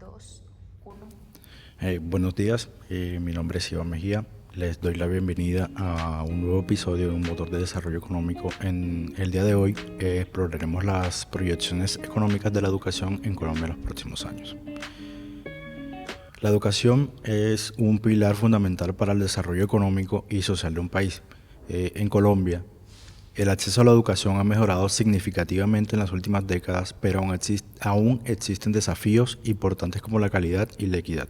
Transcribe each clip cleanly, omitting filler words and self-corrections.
2, 1. Buenos días, mi nombre es Iván Mejía. Les doy la bienvenida a un nuevo episodio de Un Motor de Desarrollo Económico. En el día de hoy exploraremos las proyecciones económicas de la educación en Colombia en los próximos años. La educación es un pilar fundamental para el desarrollo económico y social de un país. En Colombia, el acceso a la educación ha mejorado significativamente en las últimas décadas, pero aún existen desafíos importantes como la calidad y la equidad.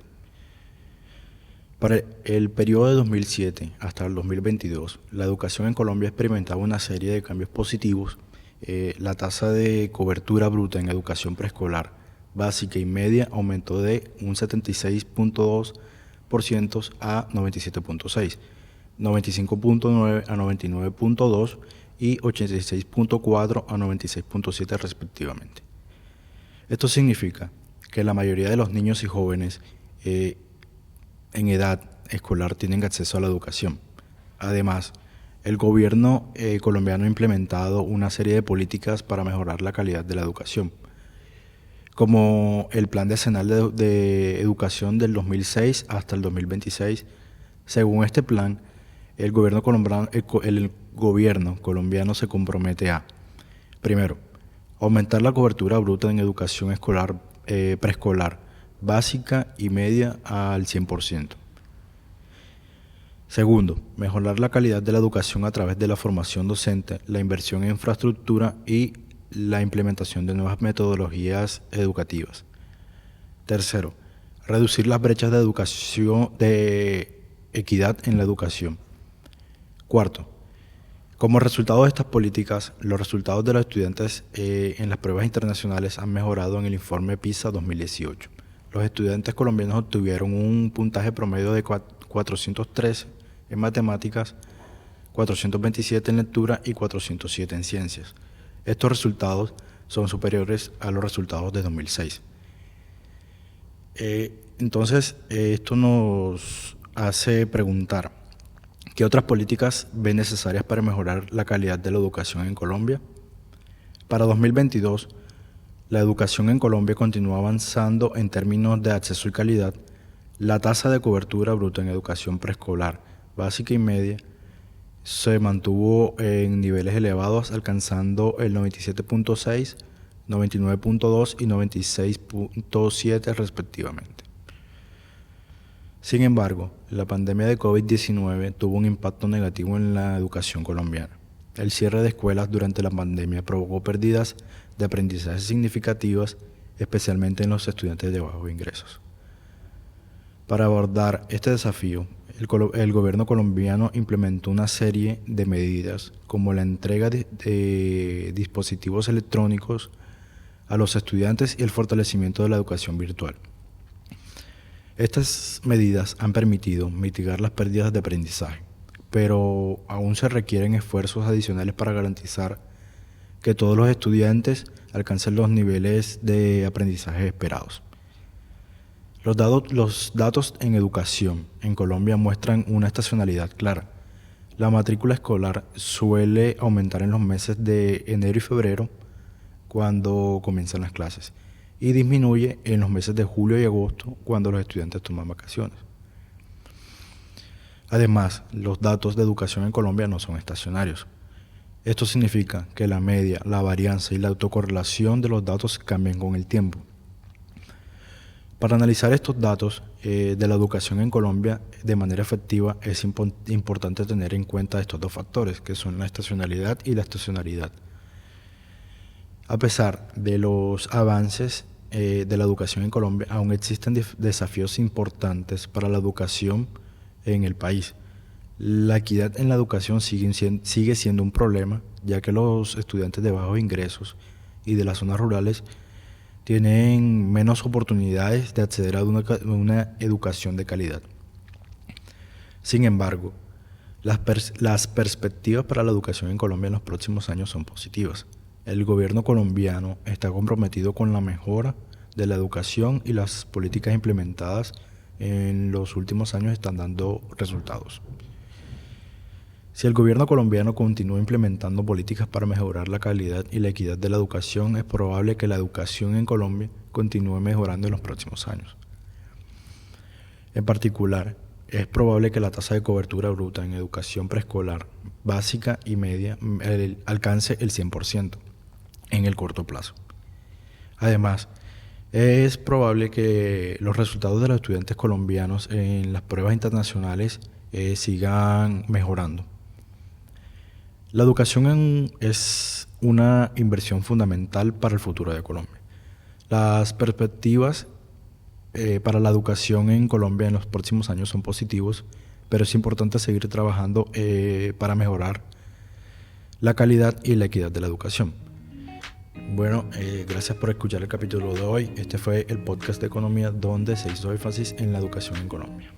Para el periodo de 2007 hasta el 2022, la educación en Colombia ha experimentado una serie de cambios positivos. La tasa de cobertura bruta en educación preescolar, básica y media aumentó de un 76.2% a 97.6%, 95.9% a 99.2% y 86.4% a 96.7% respectivamente. Esto significa que la mayoría de los niños y jóvenes en edad escolar tienen acceso a la educación. Además, el gobierno colombiano ha implementado una serie de políticas para mejorar la calidad de la educación, como el Plan Decenal de Educación del 2006 hasta el 2026. Según este plan, el gobierno colombiano se compromete a, primero, aumentar la cobertura bruta en educación escolar preescolar, básica y media al 100%. Segundo, mejorar la calidad de la educación a través de la formación docente, la inversión en infraestructura y la implementación de nuevas metodologías educativas. Tercero, reducir las brechas de equidad en la educación. Cuarto, como resultado de estas políticas, los resultados de los estudiantes en las pruebas internacionales han mejorado en el informe PISA 2018. Los estudiantes colombianos obtuvieron un puntaje promedio de 413 en matemáticas, 427 en lectura y 407 en ciencias. Estos resultados son superiores a los resultados de 2006. Entonces, esto nos hace preguntar, ¿qué otras políticas ven necesarias para mejorar la calidad de la educación en Colombia? Para 2022, la educación en Colombia continúa avanzando en términos de acceso y calidad. La tasa de cobertura bruta en educación preescolar, básica y media se mantuvo en niveles elevados, alcanzando el 97.6, 99.2 y 96.7 respectivamente. Sin embargo, la pandemia de COVID-19 tuvo un impacto negativo en la educación colombiana. El cierre de escuelas durante la pandemia provocó pérdidas de aprendizaje significativas, especialmente en los estudiantes de bajos ingresos. Para abordar este desafío, el gobierno colombiano implementó una serie de medidas, como la entrega de dispositivos electrónicos a los estudiantes y el fortalecimiento de la educación virtual. Estas medidas han permitido mitigar las pérdidas de aprendizaje, pero aún se requieren esfuerzos adicionales para garantizar que todos los estudiantes alcancen los niveles de aprendizaje esperados. Los datos en educación en Colombia muestran una estacionalidad clara. La matrícula escolar suele aumentar en los meses de enero y febrero, cuando comienzan las clases, y disminuye en los meses de julio y agosto, cuando los estudiantes toman vacaciones. Además, los datos de educación en Colombia no son estacionarios. Esto significa que la media, la varianza y la autocorrelación de los datos cambian con el tiempo. Para analizar estos datos de la educación en Colombia de manera efectiva, es importante tener en cuenta estos dos factores, que son la estacionalidad y la estacionalidad. A pesar de los avances de la educación en Colombia, aún existen desafíos importantes para la educación en el país. La equidad en la educación sigue siendo un problema, ya que los estudiantes de bajos ingresos y de las zonas rurales tienen menos oportunidades de acceder a una educación de calidad. Sin embargo, las perspectivas para la educación en Colombia en los próximos años son positivas. El gobierno colombiano está comprometido con la mejora de la educación y las políticas implementadas en los últimos años están dando resultados. Si el gobierno colombiano continúa implementando políticas para mejorar la calidad y la equidad de la educación, es probable que la educación en Colombia continúe mejorando en los próximos años. En particular, es probable que la tasa de cobertura bruta en educación preescolar, básica y media alcance el 100% en el corto plazo. Además, es probable que los resultados de los estudiantes colombianos en las pruebas internacionales sigan mejorando. La educación es una inversión fundamental para el futuro de Colombia. Las perspectivas para la educación en Colombia en los próximos años son positivos, pero es importante seguir trabajando para mejorar la calidad y la equidad de la educación. Bueno, gracias por escuchar el capítulo de hoy. Este fue el podcast de economía donde se hizo énfasis en la educación en Colombia.